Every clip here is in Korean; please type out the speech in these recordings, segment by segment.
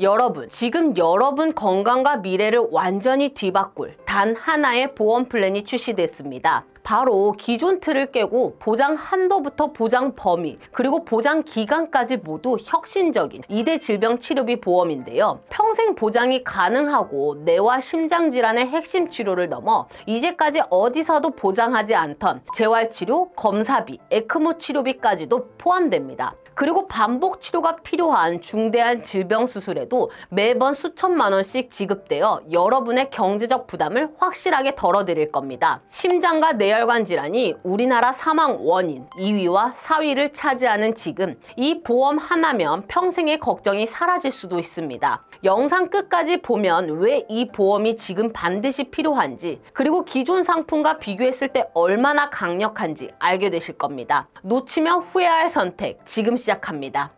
여러분, 지금 여러분 건강과 미래를 완전히 뒤바꿀 단 하나의 보험 플랜이 출시됐습니다. 바로 기존 틀을 깨고 보장 한도부터 보장 범위, 그리고 보장 기간까지 모두 혁신적인 2대 질병 치료비 보험인데요. 평생 보장이 가능하고 뇌와 심장 질환의 핵심 치료를 넘어 이제까지 어디서도 보장하지 않던 재활치료, 검사비, 에크모 치료비까지도 포함됩니다. 그리고 반복 치료가 필요한 중대한 질병 수술에도 매번 수천만 원씩 지급되어 여러분의 경제적 부담을 확실하게 덜어드릴 겁니다. 심장과 뇌혈관 질환이 우리나라 사망 원인 2위와 4위를 차지하는 지금, 이 보험 하나면 평생의 걱정이 사라질 수도 있습니다. 영상 끝까지 보면 왜 이 보험이 지금 반드시 필요한지, 그리고 기존 상품과 비교했을 때 얼마나 강력한지 알게 되실 겁니다. 놓치면 후회할 선택, 지금 시작합니다.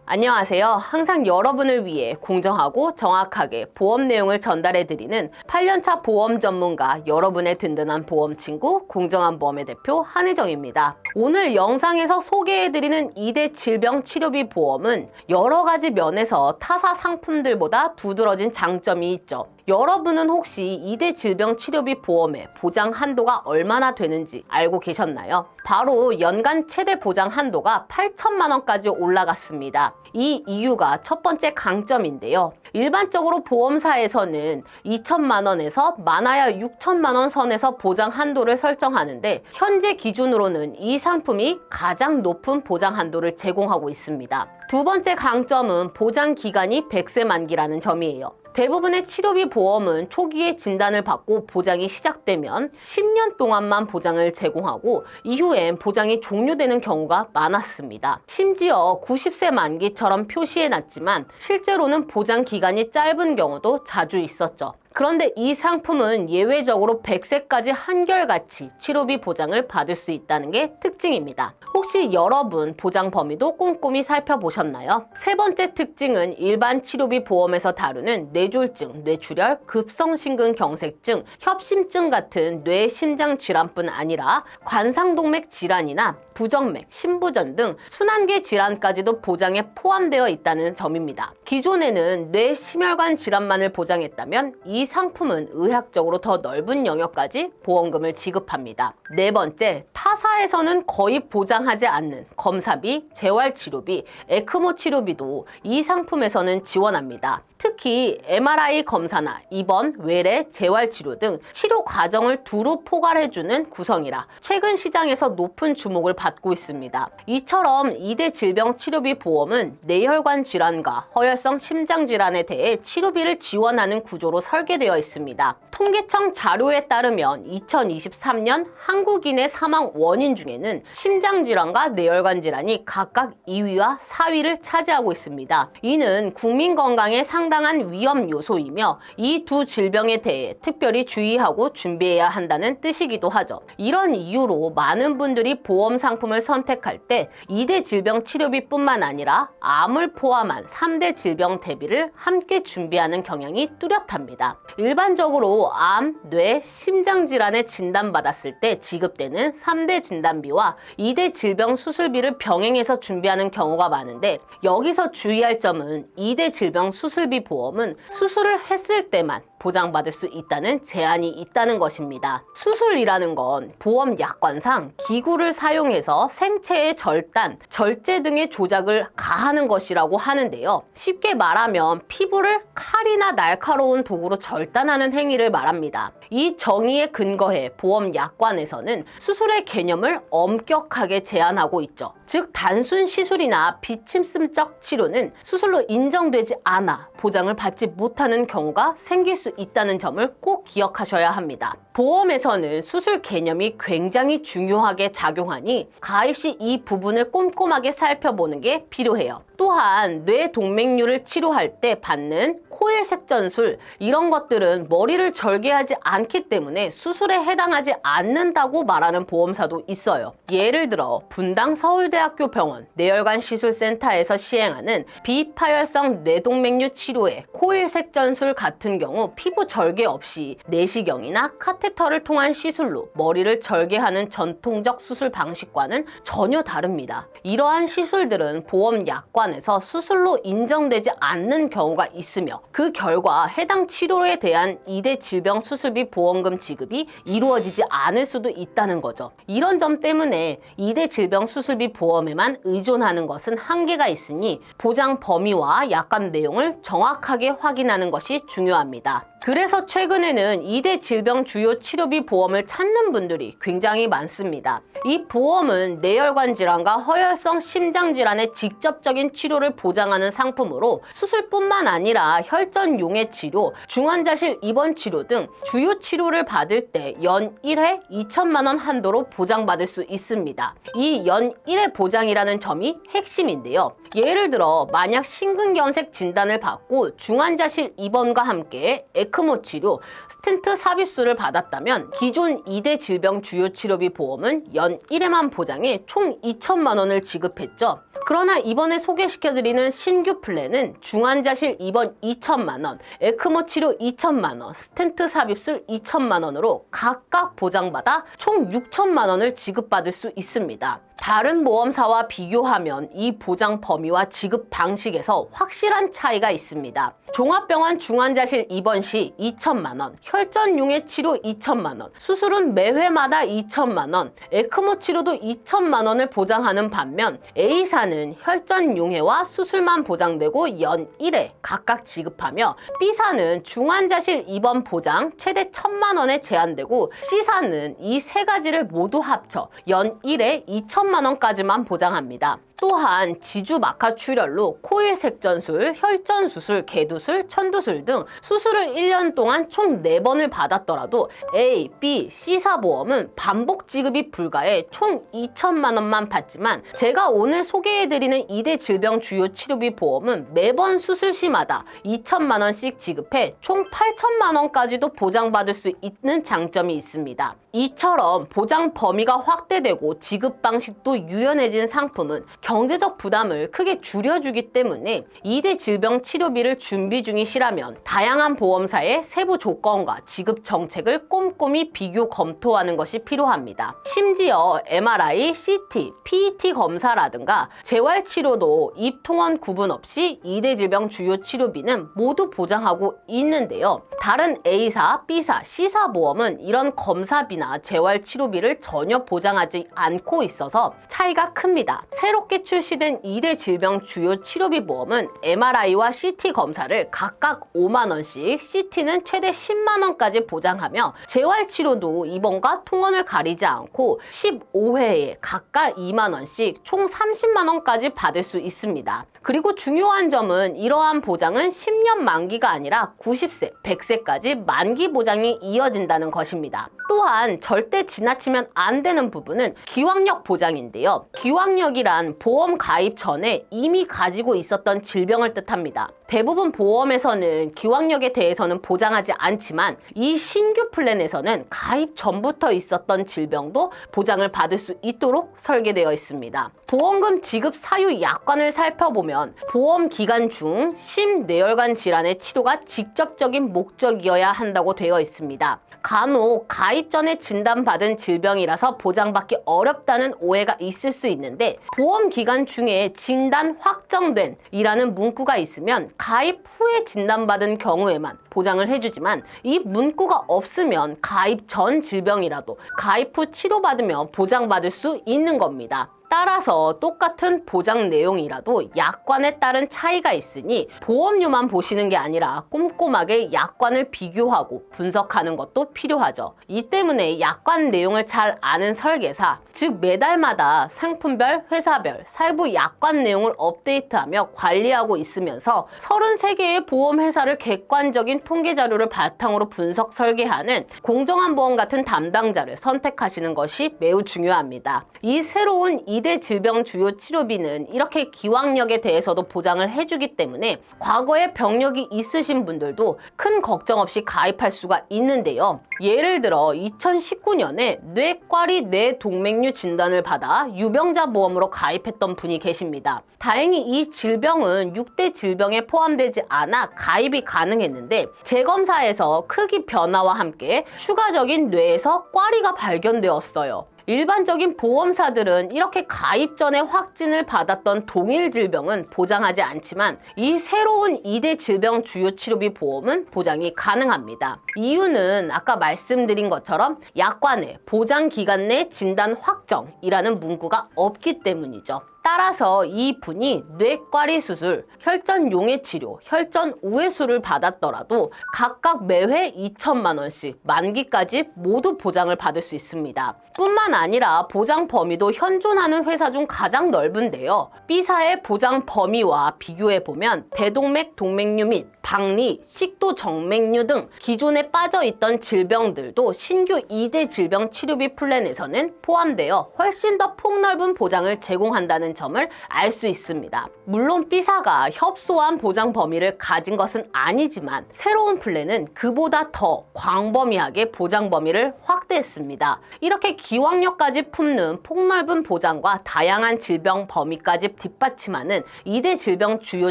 안녕하세요. 항상 여러분을 위해 공정하고 정확하게 보험 내용을 전달해드리는 8년차 보험 전문가, 여러분의 든든한 보험 친구, 공정한 보험의 대표 한혜정입니다. 오늘 영상에서 소개해드리는 2대 질병 치료비 보험은 여러 가지 면에서 타사 상품들보다 두드러진 장점이 있죠. 여러분은 혹시 2대 질병 치료비 보험의 보장 한도가 얼마나 되는지 알고 계셨나요? 바로 연간 최대 보장 한도가 8천만 원까지 올라갔습니다. 이 이유가 첫 번째 강점인데요. 일반적으로 보험사에서는 2천만 원에서 많아야 6천만 원 선에서 보장 한도를 설정하는데, 현재 기준으로는 이 상품이 가장 높은 보장 한도를 제공하고 있습니다. 두 번째 강점은 보장 기간이 100세 만기라는 점이에요. 대부분의 치료비 보험은 초기에 진단을 받고 보장이 시작되면 10년 동안만 보장을 제공하고 이후엔 보장이 종료되는 경우가 많았습니다. 심지어 90세 만기처럼 표시해놨지만 실제로는 보장 기간이 짧은 경우도 자주 있었죠. 그런데 이 상품은 예외적으로 100세까지 한결같이 치료비 보장을 받을 수 있다는 게 특징입니다. 혹시 여러분 보장 범위도 꼼꼼히 살펴보셨나요? 세 번째 특징은 일반 치료비 보험에서 다루는 뇌졸중, 뇌출혈, 급성심근경색증, 협심증 같은 뇌 심장 질환뿐 아니라 관상동맥 질환이나 부정맥, 심부전 등 순환계 질환까지도 보장에 포함되어 있다는 점입니다. 기존에는 뇌 심혈관 질환만을 보장했다면 이 상품은 의학적으로 더 넓은 영역까지 보험금을 지급합니다. 네 번째, 타사에서는 거의 보장하지 않는 검사비, 재활치료비, 에크모 치료비도 이 상품에서는 지원합니다. 특히 MRI 검사나 입원, 외래, 재활치료 등 치료 과정을 두루 포괄해주는 구성이라 최근 시장에서 높은 주목을 받고 있습니다. 이처럼 2대 질병 치료비 보험은 뇌혈관 질환과 허혈성 심장 질환에 대해 치료비를 지원하는 구조로 설계되어 있습니다. 통계청 자료에 따르면 2023년 한국인의 사망 원인 중에는 심장질환과 뇌혈관 질환이 각각 2위와 4위를 차지하고 있습니다. 이는 국민 건강에 상당한 위험 요소이며 이 두 질병에 대해 특별히 주의하고 준비해야 한다는 뜻이기도 하죠. 이런 이유로 많은 분들이 보험 상품을 선택할 때 2대 질병 치료비뿐만 아니라 암을 포함한 3대 질병 대비를 함께 준비하는 경향이 뚜렷합니다. 일반적으로 암, 뇌, 심장 질환에 진단받았을 때 지급되는 3대 진단비와 2대 질병 수술비를 병행해서 준비하는 경우가 많은데, 여기서 주의할 점은 2대 질병 수술비 보험은 수술을 했을 때만 보장받을 수 있다는 제한이 있다는 것입니다. 수술이라는 건 보험 약관상 기구를 사용해서 생체의 절단, 절제 등의 조작을 가하는 것이라고 하는데요. 쉽게 말하면 피부를 칼이나 날카로운 도구로 절단하는 행위를 말합니다. 이 정의에 근거해 보험 약관에서는 수술의 개념을 엄격하게 제한하고 있죠. 즉 단순 시술이나 비침습적 치료는 수술로 인정되지 않아 보장을 받지 못하는 경우가 생길 수 있다는 점을 꼭 기억하셔야 합니다. 보험에서는 수술 개념이 굉장히 중요하게 작용하니 가입 시 이 부분을 꼼꼼하게 살펴보는 게 필요해요. 또한 뇌 동맥류를 치료할 때 받는 코일 색전술 이런 것들은 머리를 절개하지 않기 때문에 수술에 해당하지 않는다고 말하는 보험사도 있어요. 예를 들어 분당 서울대학교 병원 뇌혈관 시술센터에서 시행하는 비파열성 뇌동맥류 치료의 코일 색전술 같은 경우 피부 절개 없이 내시경이나 카테터를 통한 시술로 머리를 절개하는 전통적 수술 방식과는 전혀 다릅니다. 이러한 시술들은 보험 약관에서 수술로 인정되지 않는 경우가 있으며 그 결과 해당 치료에 대한 2대 질병 수술비 보험금 지급이 이루어지지 않을 수도 있다는 거죠. 이런 점 때문에 2대 질병 수술비 보험에만 의존하는 것은 한계가 있으니 보장 범위와 약관 내용을 정확하게 확인하는 것이 중요합니다. 그래서 최근에는 2대 질병 주요 치료비 보험을 찾는 분들이 굉장히 많습니다. 이 보험은 뇌혈관 질환과 허혈성 심장 질환의 직접적인 치료를 보장하는 상품으로 수술뿐만 아니라 혈전용해 치료, 중환자실 입원 치료 등 주요 치료를 받을 때 연 1회 2천만 원 한도로 보장받을 수 있습니다. 이 연 1회 보장이라는 점이 핵심인데요. 예를 들어 만약 심근경색 진단을 받고 중환자실 입원과 함께 에크모 치료, 스텐트 삽입술을 받았다면 기존 2대 질병 주요 치료비 보험은 연 1회만 보장해 총 2천만 원을 지급했죠. 그러나 이번에 소개시켜드리는 신규 플랜은 중환자실 입원 2천만 원, 에크모 치료 2천만 원, 스텐트 삽입술 2천만 원으로 각각 보장받아 총 6천만 원을 지급받을 수 있습니다. 다른 보험사와 비교하면 이 보장 범위와 지급 방식에서 확실한 차이가 있습니다. 종합병원 중환자실 입원 시 2천만 원, 혈전용해 치료 2천만 원, 수술은 매회마다 2천만 원, 에크모 치료도 2천만 원을 보장하는 반면 A사는 혈전용해와 수술만 보장되고 연 1회 각각 지급하며 B사는 중환자실 입원 보장 최대 1,000만 원에 제한되고 C사는 이 세 가지를 모두 합쳐 연 1회 2천만 원까지만 보장합니다. 또한 지주막하 출혈로 코일 색전술, 혈전수술, 개두술, 천두술 등 수술을 1년 동안 총 4번을 받았더라도 A, B, C사 보험은 반복 지급이 불가해 총 2천만 원만 받지만 제가 오늘 소개해드리는 2대 질병 주요 치료비 보험은 매번 수술 시마다 2천만 원씩 지급해 총 8천만 원까지도 보장받을 수 있는 장점이 있습니다. 이처럼 보장 범위가 확대되고 지급 방식도 유연해진 상품은 경제적 부담을 크게 줄여주기 때문에 2대 질병 치료비를 준비 중이시라면 다양한 보험사의 세부 조건과 지급 정책을 꼼꼼히 비교 검토하는 것이 필요합니다. 심지어 MRI, CT, PET 검사라든가 재활치료도 입통원 구분 없이 2대 질병 주요 치료비는 모두 보장하고 있는데요. 다른 A사, B사, C사 보험은 이런 검사비나 재활치료비를 전혀 보장하지 않고 있어서 차이가 큽니다. 새롭게 출시된 2대 질병 주요 치료비 보험은 MRI와 CT 검사를 각각 5만 원씩, CT는 최대 10만 원까지 보장하며 재활치료도 입원과 통원을 가리지 않고 15회에 각각 2만 원씩 총 30만 원까지 받을 수 있습니다. 그리고 중요한 점은 이러한 보장은 10년 만기가 아니라 90세, 100세까지 만기 보장이 이어진다는 것입니다. 또한 절대 지나치면 안 되는 부분은 기왕력 보장인데요. 기왕력이란 보험 가입 전에 이미 가지고 있었던 질병을 뜻합니다. 대부분 보험에서는 기왕력에 대해서는 보장하지 않지만 이 신규 플랜에서는 가입 전부터 있었던 질병도 보장을 받을 수 있도록 설계되어 있습니다. 보험금 지급 사유 약관을 살펴보면 보험 기간 중 심뇌혈관 질환의 치료가 직접적인 목적이어야 한다고 되어 있습니다. 간혹 가입 전에 진단받은 질병이라서 보장받기 어렵다는 오해가 있을 수 있는데 보험 기간 중에 진단 확정된 이라는 문구가 있으면 가입 후에 진단받은 경우에만 보장을 해주지만 이 문구가 없으면 가입 전 질병이라도 가입 후 치료받으며 보장받을 수 있는 겁니다. 따라서 똑같은 보장 내용이라도 약관에 따른 차이가 있으니 보험료만 보시는 게 아니라 꼼꼼하게 약관을 비교하고 분석하는 것도 필요하죠. 이 때문에 약관 내용을 잘 아는 설계사, 즉 매달마다 상품별, 회사별, 세부 약관 내용을 업데이트하며 관리하고 있으면서 33개의 보험회사를 객관적인 통계 자료를 바탕으로 분석 설계하는 공정한 보험 같은 담당자를 선택하시는 것이 매우 중요합니다. 이 새로운 2대 2대 질병 주요 치료비는 이렇게 기왕력에 대해서도 보장을 해주기 때문에 과거에 병력이 있으신 분들도 큰 걱정 없이 가입할 수가 있는데요. 예를 들어 2019년에 뇌과리 뇌동맥류 진단을 받아 유병자 보험으로 가입했던 분이 계십니다. 다행히 이 질병은 6대 질병에 포함되지 않아 가입이 가능했는데 재검사에서 크기 변화와 함께 추가적인 뇌에서 꽈리가 발견되었어요. 일반적인 보험사들은 이렇게 가입 전에 확진을 받았던 동일 질병은 보장하지 않지만 이 새로운 2대 질병 주요 치료비 보험은 보장이 가능합니다. 이유는 아까 말씀드린 것처럼 약관 내 보장 기간 내 진단 확정이라는 문구가 없기 때문이죠. 따라서 이 분이 뇌과리 수술, 혈전 용해 치료, 혈전 우회수를 받았더라도 각각 매회 2천만 원씩 만기까지 모두 보장을 받을 수 있습니다. 뿐만 아니라 보장 범위도 현존하는 회사 중 가장 넓은데요. B사의 보장 범위와 비교해보면 대동맥 동맥류 및 박리, 식도 정맥류 등 기존에 빠져있던 질병들도 신규 2대 질병 치료비 플랜에서는 포함되어 훨씬 더 폭넓은 보장을 제공한다는 점을 알 수 있습니다. 물론 B사가 협소한 보장 범위를 가진 것은 아니지만 새로운 플랜은 그보다 더 광범위하게 보장 범위를 확대했습니다. 이렇게 기왕력까지 품는 폭넓은 보장과 다양한 질병 범위까지 뒷받침하는 2대 질병 주요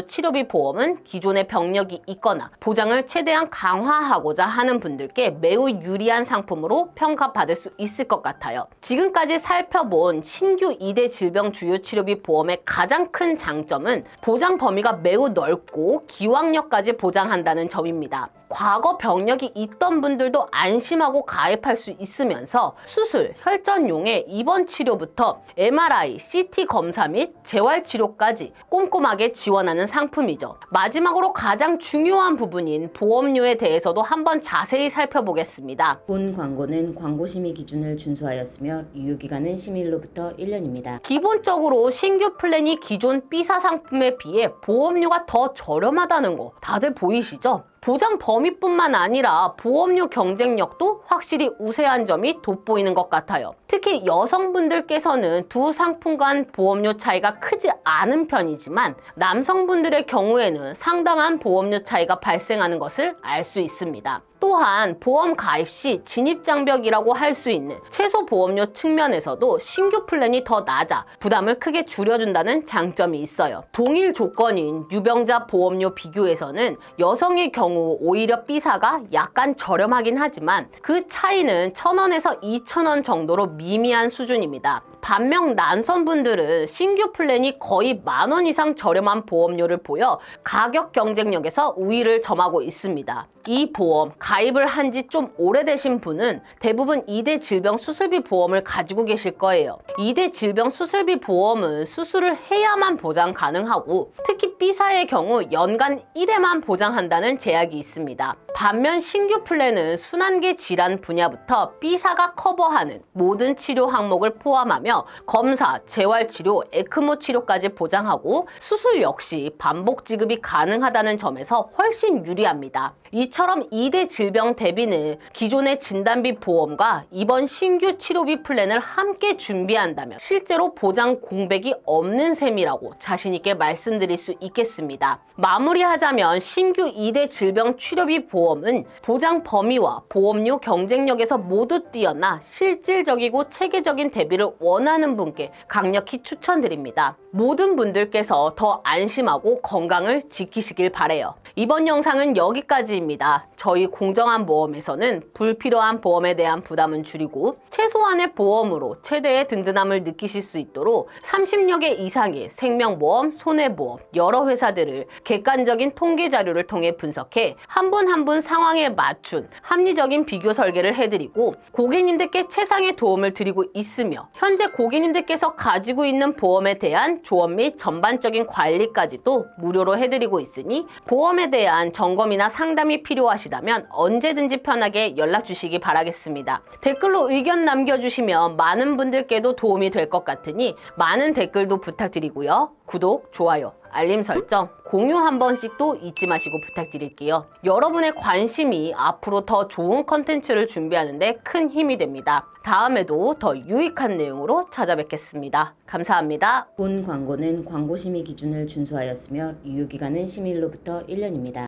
치료비 보험은 기존의 병력이 있거나 보장을 최대한 강화하고자 하는 분들께 매우 유리한 상품으로 평가받을 수 있을 것 같아요. 지금까지 살펴본 신규 2대 질병 주요 치료비 보험의 가장 큰 장점은 보장 범위가 매우 넓고 기왕력까지 보장한다는 점입니다. 과거 병력이 있던 분들도 안심하고 가입할 수 있으면서 수술, 혈전용해, 입원 치료부터 MRI, CT 검사 및 재활치료까지 꼼꼼하게 지원하는 상품이죠. 마지막으로 가장 중요한 부분인 보험료에 대해서도 한번 자세히 살펴보겠습니다. 본 광고는 광고 심의 기준을 준수하였으며 유효기간은 심의일로부터 1년입니다. 기본적으로 신규 플랜이 기존 B사 상품에 비해 보험료가 더 저렴하다는 거 다들 보이시죠? 보장 범위뿐만 아니라 보험료 경쟁력도 확실히 우세한 점이 돋보이는 것 같아요. 특히 여성분들께서는 두 상품 간 보험료 차이가 크지 않은 편이지만 남성분들의 경우에는 상당한 보험료 차이가 발생하는 것을 알 수 있습니다. 또한 보험 가입 시 진입장벽이라고 할 수 있는 최소 보험료 측면에서도 신규 플랜이 더 낮아 부담을 크게 줄여준다는 장점이 있어요. 동일 조건인 유병자 보험료 비교에서는 여성의 경우 오히려 B사가 약간 저렴하긴 하지만 그 차이는 1,000원에서 2,000원 정도로 미미한 수준입니다. 반면 남성분들은 신규 플랜이 거의 10,000원 이상 저렴한 보험료를 보여 가격 경쟁력에서 우위를 점하고 있습니다. 이 보험 가입을 한 지 좀 오래되신 분은 대부분 2대 질병 수술비 보험을 가지고 계실 거예요. 2대 질병 수술비 보험은 수술을 해야만 보장 가능하고 특히 B사의 경우 연간 1회만 보장한다는 제약이 있습니다. 반면 신규 플랜은 순환계 질환 분야부터 B사가 커버하는 모든 치료 항목을 포함하며 검사, 재활치료, 에크모 치료까지 보장하고 수술 역시 반복 지급이 가능하다는 점에서 훨씬 유리합니다. 이처럼 2대 질병 대비는 기존의 진단비 보험과 이번 신규 치료비 플랜을 함께 준비한다면 실제로 보장 공백이 없는 셈이라고 자신있게 말씀드릴 수 있겠습니다. 마무리하자면 신규 2대 질병 치료비 보험은 보장 범위와 보험료 경쟁력에서 모두 뛰어나 실질적이고 체계적인 대비를 원하는 분께 강력히 추천드립니다. 모든 분들께서 더 안심하고 건강을 지키시길 바라요. 이번 영상은 여기까지입니다. 저희 공정한 보험에서는 불필요한 보험에 대한 부담은 줄이고 최소한의 보험으로 최대의 든든함을 느끼실 수 있도록 30여 개 이상의 생명보험, 손해보험, 여러 회사들을 객관적인 통계 자료를 통해 분석해 한 분 한 분 상황에 맞춘 합리적인 비교 설계를 해드리고 고객님들께 최상의 도움을 드리고 있으며 현재 고객님들께서 가지고 있는 보험에 대한 조언 및 전반적인 관리까지도 무료로 해드리고 있으니 보험에 대한 점검이나 상담이 필요하시다면 언제든지 편하게 연락 주시기 바라겠습니다. 댓글로 의견 남겨주시면 많은 분들께도 도움이 될 것 같으니 많은 댓글도 부탁드리고요. 구독, 좋아요, 알림 설정, 공유 한 번씩도 잊지 마시고 부탁드릴게요. 여러분의 관심이 앞으로 더 좋은 컨텐츠를 준비하는데 큰 힘이 됩니다. 다음에도 더 유익한 내용으로 찾아뵙겠습니다. 감사합니다. 본 광고는 광고심의 기준을 준수하였으며 유효기간은 심의일로부터 1년입니다.